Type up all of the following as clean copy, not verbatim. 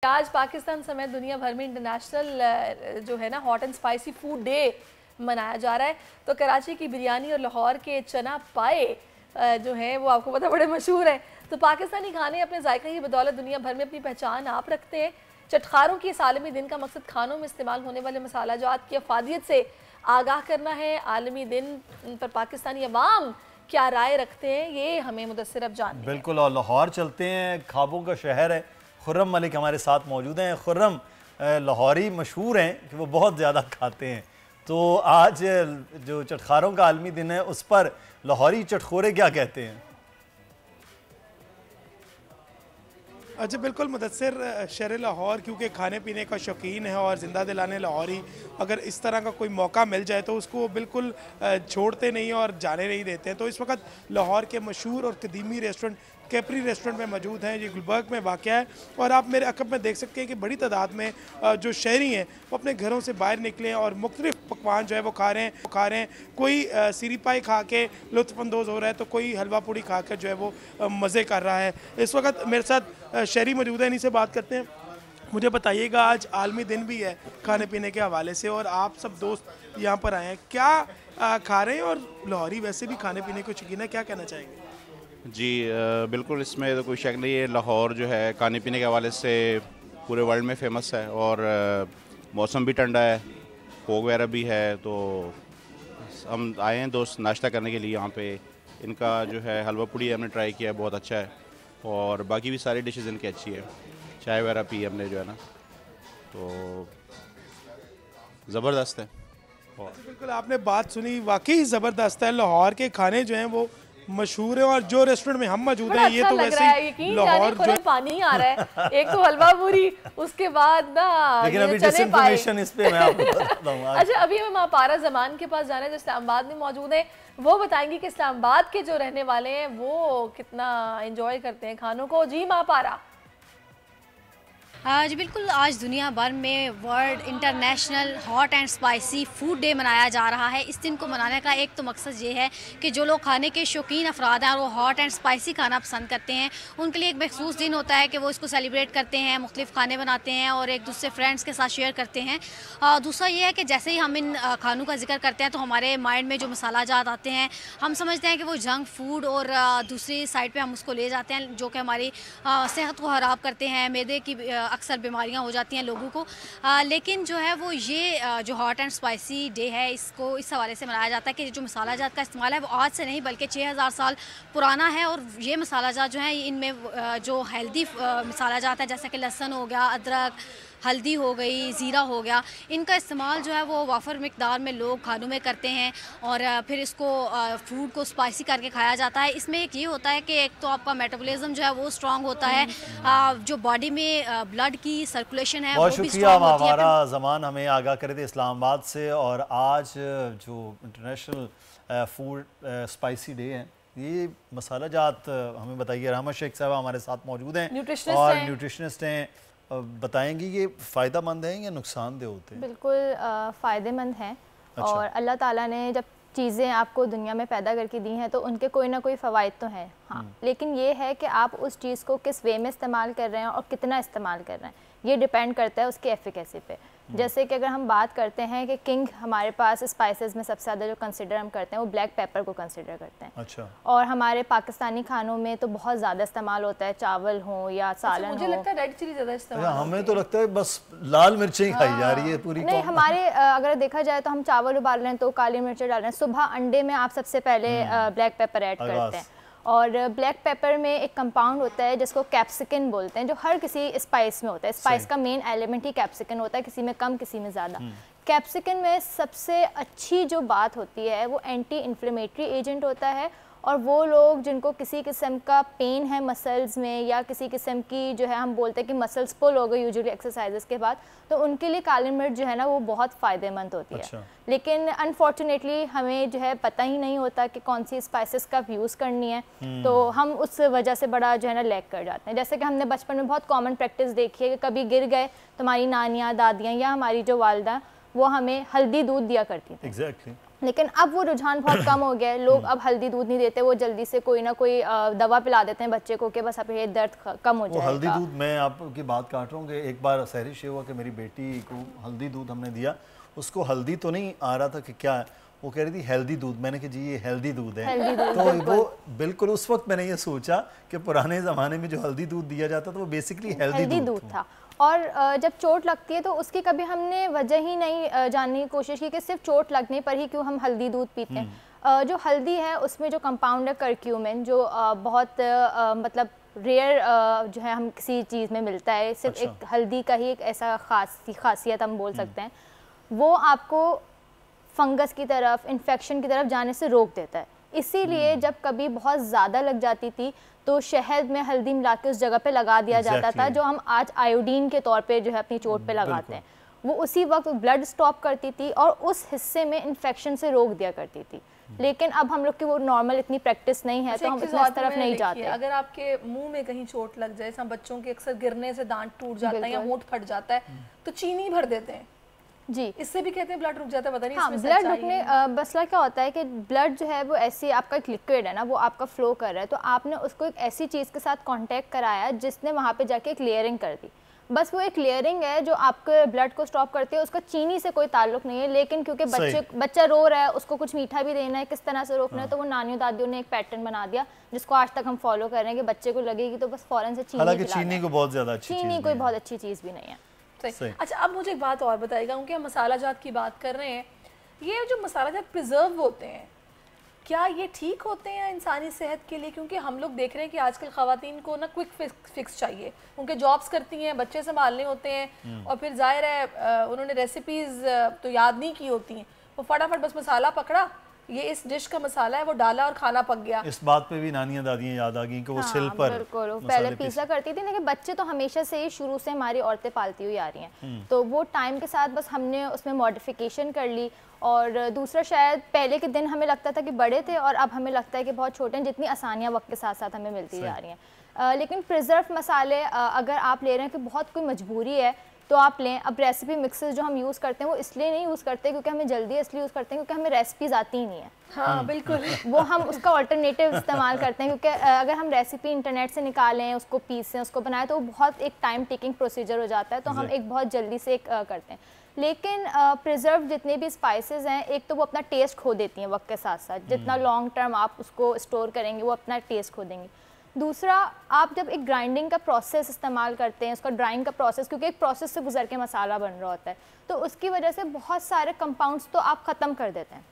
आज पाकिस्तान समेत दुनिया भर में इंटरनेशनल जो है ना hot and spicy food day मनाया जा रहा है। तो कराची की बिरयानी और लाहौर के चना पाए जो है वो आपको पता बड़े मशहूर हैं। तो पाकिस्तानी खाने अपने जायके की बदौलत दुनिया भर में अपनी पहचान आप रखते हैं। चटखारों के आलमी दिन का मकसद खानों में इस्तेमाल होने वाले मसाला जात की अफादियत से आगाह करना है। आलमी दिन पर पाकिस्तानी अवाम क्या राय रखते हैं ये हमें मुदस्सिर अब जानना है। बिल्कुल, और लाहौर चलते हैं, ख्वाबों का शहर है। खुर्रम मलिक हमारे साथ मौजूद हैं। खुर्रम लाहौरी मशहूर हैं कि वो बहुत ज़्यादा खाते हैं, तो आज जो चटखारों का आलमी दिन है उस पर लाहौरी चटखोरे क्या कहते हैं? अच्छा, बिल्कुल मुदस्सिर, शहर लाहौर क्योंकि खाने पीने का शौकीन है और ज़िंदा दिलाने लाहौरी अगर इस तरह का कोई मौका मिल जाए तो उसको बिल्कुल छोड़ते नहीं और जाने नहीं देते। तो इस वक्त लाहौर के मशहूर और कदीमी रेस्टोरेंट कैपरी रेस्टोरेंट में मौजूद हैं। ये गुलबर्ग में वाक़ है और आप मेरे अकब में देख सकते हैं कि बड़ी तादाद में जो शहरी हैं वो अपने घरों से बाहर निकले और मुख्तलिफ पकवान जो है वो खा रहे हैं। कोई सीरी पाई खा के लुत्फ़अंदोज़ हो रहा है तो कोई हलवा पूड़ी खा कर जो है वो मज़े कर रहा है। इस वक्त मेरे साथ शहरी मौजूद है, इन्हीं से बात करते हैं। मुझे बताइएगा, आज आलमी दिन भी है खाने पीने के हवाले से और आप सब दोस्त यहाँ पर आए हैं, क्या खा रहे हैं और लाहौरी वैसे भी खाने पीने को शौकीन है, क्या कहना चाहेंगे? जी बिल्कुल, इसमें तो कोई शक नहीं है। लाहौर जो है खाने पीने के हवाले से पूरे वर्ल्ड में फ़ेमस है और मौसम भी ठंडा है, फोग वगैरह भी है। तो हम आए हैं दोस्त नाश्ता करने के लिए यहाँ पे। इनका जो है हलवा पूड़ी हमने ट्राई किया है, बहुत अच्छा है और बाकी भी सारी डिशेज़ इनकी अच्छी है। चाय वगैरह पी हमने जो है ना, तो ज़बरदस्त है। बिल्कुल, आपने बात सुनी, वाकई ज़बरदस्त है। लाहौर के खाने जो हैं वो मशहूर है और जो रेस्टोरेंट में हम मौजूद हैं ये अच्छा तो वैसे ही लाहौर जो पानी आ रहा है। एक तो हलवा पूरी, उसके बाद ना लेकिन अभी डिसइंफॉर्मेशन इस पे मैं आपको बताता हूं। अच्छा, अभी हम पारा जमान के पास जाना है जो इस्लामाबाद में मौजूद है। वो बताएंगे कि इस्लामाबाद के जो रहने वाले हैं वो कितना एंजॉय करते हैं खानों को। जी माँ पारा। जी बिल्कुल, आज दुनिया भर में world international hot and spicy food day मनाया जा रहा है। इस दिन को मनाने का एक तो मकसद ये है कि जो लोग खाने के शौकीन अफराद हैं और वो हॉट एंड स्पाइसी खाना पसंद करते हैं, उनके लिए एक मखसूस दिन होता है कि वो इसको सेलिब्रेट करते हैं, मुख्तलिफ खाने बनाते हैं और एक दूसरे फ्रेंड्स के साथ शेयर करते हैं। दूसरा ये है कि जैसे ही हम इन खानों का जिक्र करते हैं तो हमारे माइंड में जो मसाला जात आते हैं, हम समझते हैं कि वो जंक फूड और दूसरी साइड पर हम उसको ले जाते हैं जो कि हमारी सेहत को ख़राब करते हैं। मैदे की अक्सर बीमारियां हो जाती हैं लोगों को। लेकिन जो है वो ये जो हॉट एंड स्पाइसी डे है इसको इस हवाले से मनाया जाता है कि जो मसाला जात का इस्तेमाल है वो आज से नहीं बल्कि 6000 साल पुराना है। और ये मसाला जात जो है इनमें जो हेल्दी मसाला जात है जैसे कि लहसुन हो गया, अदरक, हल्दी हो गई, ज़ीरा हो गया, इनका इस्तेमाल जो है वो वाफर मिकदार में लोग खानों में करते हैं और फिर इसको फूड को स्पाइसी करके खाया जाता है। इसमें एक ये होता है कि एक तो आपका मेटाबॉलिज्म जो है वो स्ट्रांग होता है, जो बॉडी में ब्लड की सर्कुलेशन है बहुत वो भी शुक्रिया। स्ट्रांग होती है। हमारा ज़मान हमें आगाह करे थे इस्लामाबाद से। और आज जो इंटरनेशनल फूड स्पाइसी डे है, ये मसाला जात हमें बताइए। रहमत शेख साहब हमारे साथ मौजूद हैं और न्यूट्रिशनिस्ट हैं, बताएंगी ये फ़ायदेमंद हैं या नुकसानदेह होते हैं? बिल्कुल फ़ायदेमंद हैं। अच्छा। और अल्लाह ताला ने जब चीज़ें आपको दुनिया में पैदा करके दी हैं तो उनके कोई ना कोई फ़वाइद तो हैं। हाँ, लेकिन ये है कि आप उस चीज़ को किस वे में इस्तेमाल कर रहे हैं और कितना इस्तेमाल कर रहे हैं, ये डिपेंड करता है उसकी एफिकेसी पे। जैसे कि अगर हम बात करते हैं कि किंग हमारे पास स्पाइसेस में सबसे ज़्यादा जो कंसिडर हम करते हैं वो ब्लैक पेपर को कंसिडर करते हैं। अच्छा। और हमारे पाकिस्तानी खानों में तो बहुत ज़्यादा इस्तेमाल होता है, चावल हो या सालन मुझे लगता है रेड चिली ज़्यादा इस्तेमाल। हमें तो लगता है बस लाल मिर्चें खाई जा रही है पूरी। नहीं, हमारे अगर देखा जाए तो हम चावल उबाल रहे हैं तो काली मिर्चें डाल रहे हैं। सुबह अंडे में आप सबसे पहले ब्लैक पेपर ऐड करते हैं और ब्लैक पेपर में एक कंपाउंड होता है जिसको कैप्सिकन बोलते हैं, जो हर किसी स्पाइस में होता है। स्पाइस का मेन एलिमेंट ही कैप्सिकन होता है, किसी में कम किसी में ज़्यादा। कैप्सिकन में सबसे अच्छी जो बात होती है वो एंटी इन्फ्लेमेटरी एजेंट होता है और वो लोग जिनको किसी किस्म का पेन है मसल्स में या किसी किस्म की जो है हम बोलते हैं कि मसल्स पुल हो गए यूजुअली एक्सरसाइजेस के बाद, तो उनके लिए काली मिर्च जो है ना वो बहुत फ़ायदेमंद होती है। अच्छा। लेकिन अनफॉर्चुनेटली हमें जो है पता ही नहीं होता कि कौन सी स्पाइसेस का यूज़ करनी है, तो हम उस वजह से बड़ा जो है ना लैग कर जाते हैं। जैसे कि हमने बचपन में बहुत कॉमन प्रैक्टिस देखी है कि कभी गिर गए तो हमारी नानियाँ, दादियाँ या हमारी जो वालदा वो हमें हल्दी दूध दिया करती थी। एग्जैक्टली। लेकिन अब वो रुझान बहुत कम हो गया है। लोग अब हल्दी दूध नहीं देते, वो जल्दी से कोई ना कोई दवा पिला देते हैं बच्चे को कि बस अब ये दर्द कम हो जाएगा। हल्दी दूध, मैं आपकी बात काट रहा हूँ कि एक बार सहरिश हुआ कि मेरी बेटी को हल्दी दूध हमने दिया, उसको हल्दी तो नहीं आ रहा था कि क्या है, वो कह रही थी हेल्दी दूध। मैंने कहा जी ये हेल्दी दूध है। तो वो बिल्कुल उस वक्त मैंने ये सोचा कि पुराने ज़माने में जो हल्दी दूध दिया जाता था वो बेसिकली हेल्दी दूध था। और जब चोट लगती है तो उसकी कभी हमने वजह ही नहीं जानने की कोशिश की कि सिर्फ चोट लगने पर ही क्यों हम हल्दी दूध पीते हैं। जो हल्दी है उसमें जो कंपाउंड है करक्यूमिन, जो बहुत मतलब रेयर जो है हम किसी चीज़ में मिलता है, सिर्फ अच्छा। एक हल्दी का ही एक ऐसा खासियत हम बोल सकते हैं, वो आपको फंगस की तरफ, इन्फेक्शन की तरफ जाने से रोक देता है। इसीलिए जब कभी बहुत ज़्यादा लग जाती थी तो शहद में हल्दी मिला के उस जगह पे लगा दिया जाता था, जो हम आज आयोडीन के तौर पे जो है अपनी चोट पे लगाते हैं। वो उसी वक्त ब्लड स्टॉप करती थी और उस हिस्से में इन्फेक्शन से रोक दिया करती थी। लेकिन अब हम लोग की वो नॉर्मल इतनी प्रैक्टिस नहीं है, तो हम इस तरफ नहीं जाते। अगर आपके मुंह में कहीं चोट लग जाए, जैसे बच्चों के अक्सर गिरने से दांत टूट जाता है या होंठ फट जाता है, तो चीनी भर देते हैं जी, इससे भी कहते हैं ब्लड रुक जाता है। पता नहीं हाँ, इसमें ब्लड रुकने मसला क्या होता है कि ब्लड जो है वो ऐसी आपका एक लिक्विड है ना, वो आपका फ्लो कर रहा है, तो आपने उसको एक ऐसी चीज़ के साथ कांटेक्ट कराया जिसने वहाँ पे जाके एक लेयरिंग कर दी। बस वो एक लेयरिंग है जो आपके ब्लड को स्टॉप करती है, उसका चीनी से कोई ताल्लुक नहीं है। लेकिन क्योंकि बच्चा रो रहा है, उसको कुछ मीठा भी देना है, किस तरह से रोकना है, तो वो नानियों दादियों ने एक पैटर्न बना दिया जिसको आज तक हम फॉलो कर रहे हैं कि बच्चे को लगेगी तो बस फौरन से चीनी को बहुत ज़्यादा चीनी कोई बहुत अच्छी चीज़ भी नहीं है। सही। अच्छा, अब मुझे एक बात और बताइएगा, क्योंकि हम मसाला जात की बात कर रहे हैं, ये जो मसाला जात प्रिजर्व होते हैं, क्या ये ठीक होते हैं इंसानी सेहत के लिए? क्योंकि हम लोग देख रहे हैं कि आजकल ख़वातीन को ना क्विक फिक्स चाहिए, उनके जॉब्स करती हैं, बच्चे संभालने होते हैं, और फिर जाहिर है उन्होंने रेसिपीज़ तो याद नहीं की होती हैं, वो फटाफट बस मसाला पकड़ा, ये इस डिश का मसाला है, वो डाला और खाना पक गया। इस बात पे भी नानियां दादियां याद आ गई कि वो सिल पर बिल्कुल पहले पिज़्ज़ा करती थी, लेकिन बच्चे तो हमेशा से ही शुरू से हमारी औरतें पालती हुई आ रही हैं, तो वो टाइम के साथ बस हमने उसमें मॉडिफिकेशन कर ली। और दूसरा, शायद पहले के दिन हमें लगता था कि बड़े थे और अब हमें लगता है कि बहुत छोटे हैं, जितनी आसानियाँ वक्त के साथ साथ हमें मिलती जा रही हैं। लेकिन प्रिजर्व मसाले अगर आप ले रहे हैं कि बहुत कोई मजबूरी है तो आप लें। अब रेसिपी मिक्सेस जो हम यूज़ करते हैं वो इसलिए नहीं यूज़ करते क्योंकि हमें जल्दी, इसलिए यूज़ करते हैं क्योंकि हमें रेसिपीज़ आती ही नहीं है। हाँ बिल्कुल। वो हम उसका अल्टरनेटिव इस्तेमाल करते हैं, क्योंकि अगर हम रेसिपी इंटरनेट से निकालें, उसको पीसें, उसको बनाएं, तो वो बहुत एक टाइम टेकिंग प्रोसीजर हो जाता है, तो हम एक बहुत जल्दी से एक करते हैं। लेकिन प्रिजर्व जितने भी स्पाइसेस हैं, एक तो वो अपना टेस्ट खो देती हैं वक्त के साथ साथ, जितना लॉन्ग टर्म आप उसको स्टोर करेंगे वो अपना टेस्ट खो देंगे। दूसरा, आप जब एक ग्राइंडिंग का प्रोसेस इस्तेमाल करते हैं, उसका ड्राइंग का प्रोसेस, क्योंकि एक प्रोसेस से गुजर के मसाला बन रहा होता है, तो उसकी वजह से बहुत सारे कंपाउंड्स तो आप ख़त्म कर देते हैं।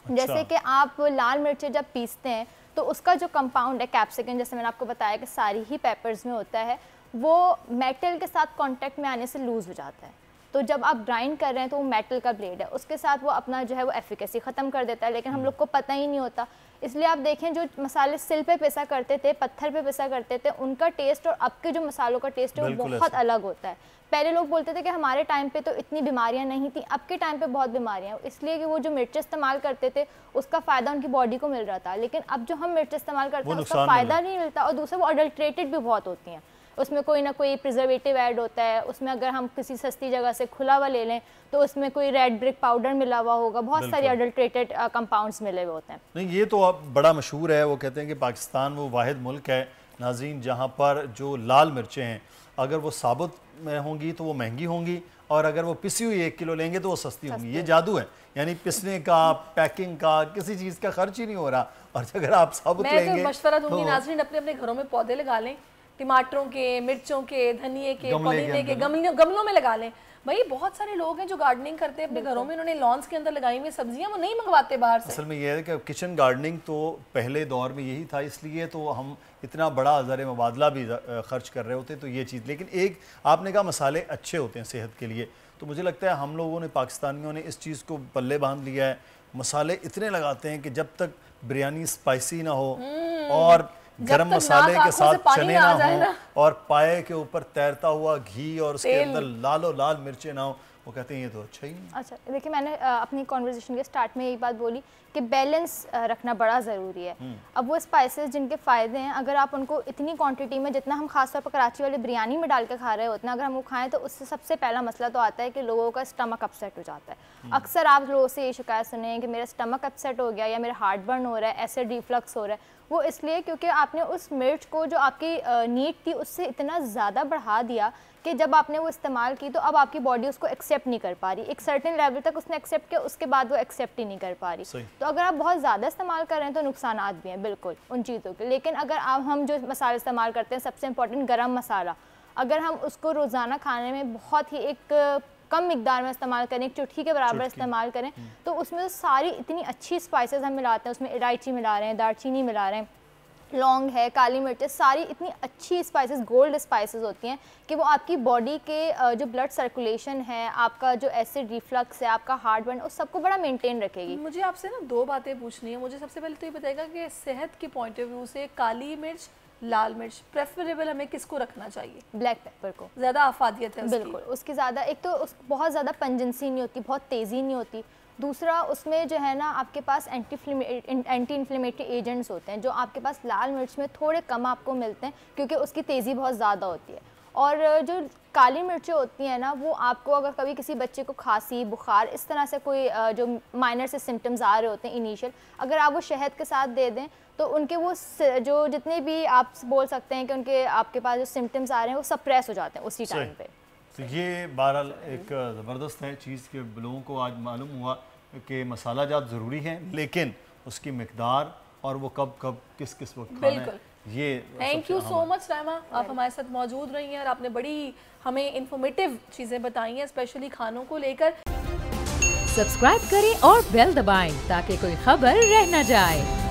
अच्छा। जैसे कि आप लाल मिर्चें जब पीसते हैं तो उसका जो कंपाउंड है कैप्सिकम, जैसे मैंने आपको बताया कि सारी ही पेपर्स में होता है, वो मेटल के साथ कांटेक्ट में आने से लूज़ हो जाता है। तो जब आप ग्राइंड कर रहे हैं तो वो मेटल का ब्लेड है, उसके साथ वो अपना जो है वो एफिकेसी ख़त्म कर देता है, लेकिन हम लोग को पता ही नहीं होता। इसलिए आप देखें, जो मसाले सिल पे पिसा करते थे, पत्थर पे पिसा करते थे, उनका टेस्ट और अब के जो मसालों का टेस्ट है वो बहुत अलग होता है। पहले लोग बोलते थे कि हमारे टाइम पे तो इतनी बीमारियां नहीं थी, अब के टाइम पे बहुत बीमारियां, इसलिए कि वो जो मिर्च इस्तेमाल करते थे उसका फ़ायदा उनकी बॉडी को मिल रहा था, लेकिन अब जो हम मिर्च इस्तेमाल करते हैं उसका फ़ायदा नहीं मिलता, और दूसरा वो अडल्ट्रेटेड भी बहुत होती हैं, उसमें कोई ना कोई प्रिजर्वेटिव ऐड होता है, उसमें अगर हम किसी सस्ती जगह से खुला हुआ ले लें तो उसमें कोई रेड ब्रिक पाउडर मिला हुआ होगा, बहुत सारी अडल्ट्रेटेड कंपाउंड्स मिले हुए होते हैं। नहीं, ये तो अब बड़ा मशहूर है, वो कहते हैं कि पाकिस्तान वो वाहिद मुल्क है नाज़रीन जहाँ पर जो लाल मिर्चें हैं अगर वो साबुत में होंगी तो वो महंगी होंगी, और अगर वो पिसी हुई 1 किलो लेंगे तो वो सस्ती होंगी। ये जादू है, यानी पिसने का, पैकिंग का, किसी चीज़ का खर्च ही नहीं हो रहा, और अगर आप साबुत लेंगे। मैं तो मशवरा दूंगी नाज़रीन, अपने अपने घरों में पौधे लगा लें, टमाटरों के, मिर्चों के, धनिए के, पुदीने के, गमलों में लगा लें। भाई बहुत सारे लोग हैं जो गार्डनिंग करते हैं अपने घरों में, उन्होंने लॉन्स के अंदर लगाई हुई सब्जियां, वो नहीं मंगवाते बाहर से। असल में ये है कि किचन गार्डनिंग तो पहले दौर में यही था, इसलिए तो हम इतना बड़ा ज़र मुबादला भी खर्च कर रहे होते, तो ये चीज़। लेकिन एक आपने कहा मसाले अच्छे होते हैं सेहत के लिए, तो मुझे लगता है हम लोगों ने, पाकिस्तानियों ने इस चीज़ को पल्ले बांध लिया है। मसाले इतने लगाते हैं कि जब तक बिरयानी स्पाइसी ना हो और गरम मसाले के साथ चने ना हो और पाए के ऊपर तैरता हुआ घी और उसके अंदर लालो लाल मिर्चें ना हो, वो कहते हैं ये तो अच्छा ही नहीं। अच्छा, देखिए, मैंने अपनी कॉन्वर्सेशन के स्टार्ट में यही बात बोली कि बैलेंस रखना बड़ा ज़रूरी है। अब वो स्पाइसेस जिनके फ़ायदे हैं, अगर आप उनको इतनी क्वांटिटी में, जितना हम खासतौर पर कराची वाले बिरयानी में डाल के खा रहे होते हैं, अगर हम वो खाएं तो उससे सबसे पहला मसला तो आता है कि लोगों का स्टमक अपसेट हो जाता है। अक्सर आप लोगों से ये शिकायत सुने कि मेरा स्टमक अपसेट हो गया या मेरा हार्ट बर्न हो रहा है, एसिड रिफ्लक्स हो रहा है। वो इसलिए क्योंकि आपने उस मिर्च को जो आपकी नीड थी उससे इतना ज़्यादा बढ़ा दिया कि जब आपने वो इस्तेमाल की तो अब आपकी बॉडी उसको एक्सेप्ट नहीं कर पा रही। एक सर्टेन लेवल तक उसने एक्सेप्ट किया, उसके बाद वो एक्सेप्ट ही नहीं कर पा रही। तो अगर आप बहुत ज़्यादा इस्तेमाल कर रहे हैं तो नुकसानात भी हैं बिल्कुल उन चीज़ों के। लेकिन अगर हम जो मसाले इस्तेमाल करते हैं, सबसे इंपॉर्टेंट गरम मसाला, अगर हम उसको रोज़ाना खाने में बहुत ही एक कम मिकदार में इस्तेमाल करें, एक चुटकी के बराबर इस्तेमाल करें, तो उसमें तो सारी इतनी अच्छी स्पाइसेस हम मिलाते हैं। उसमें इलायची मिला रहे हैं, दालचीनी मिला रहे हैं, लौंग है, काली मिर्च है, सारी इतनी अच्छी स्पाइसेस, गोल्ड स्पाइसेस होती हैं कि वो आपकी बॉडी के जो ब्लड सर्कुलेशन है, आपका जो एसिड रिफ्लक्स है, आपका हार्ट बर्न, उस सबको बड़ा मेंटेन रखेगी। मुझे आपसे ना 2 बातें पूछनी है। मुझे सबसे पहले तो ये बताएगा कि सेहत के पॉइंट ऑफ व्यू से काली मिर्च, लाल मिर्च प्रेफरेबल हमें किसको रखना चाहिए? ब्लैक पेपर को। ज़्यादा अफादियत है उसकी। बिल्कुल, उसकी ज़्यादा, एक तो बहुत ज़्यादा पंजेंसी नहीं होती, बहुत तेज़ी नहीं होती। दूसरा, उसमें जो है ना आपके पास एंटी इन्फ्लेमेटरी एजेंट्स होते हैं जो आपके पास लाल मिर्च में थोड़े कम आपको मिलते हैं क्योंकि उसकी तेज़ी बहुत ज़्यादा होती है। और जो काली मिर्चें होती हैं ना, वो आपको अगर कभी किसी बच्चे को खांसी, बुखार, इस तरह से कोई जो माइनर से सिम्टम्स आ रहे होते हैं इनिशियल, अगर आप वो शहद के साथ दे दें तो उनके वो जो जितने भी आप बोल सकते हैं कि उनके आपके पास जो सिम्टम्स आ रहे हैं वो सप्रेस हो जाते हैं उसी टाइम पे। तो ये बहरहाल एक ज़बरदस्त है चीज़ के लोगों को आज मालूम हुआ कि मसाला जात ज़रूरी हैं, लेकिन उसकी मिकदार और वो कब कब किस किस वक्त खाना है, ये। Thank you so much Raima, आप हमारे साथ मौजूद रही हैं और आपने बड़ी हमें इंफॉर्मेटिव चीज़ें बताई हैं, स्पेशली खानों को लेकर। सब्सक्राइब करें और बेल दबाएं ताकि कोई खबर रह न जाए।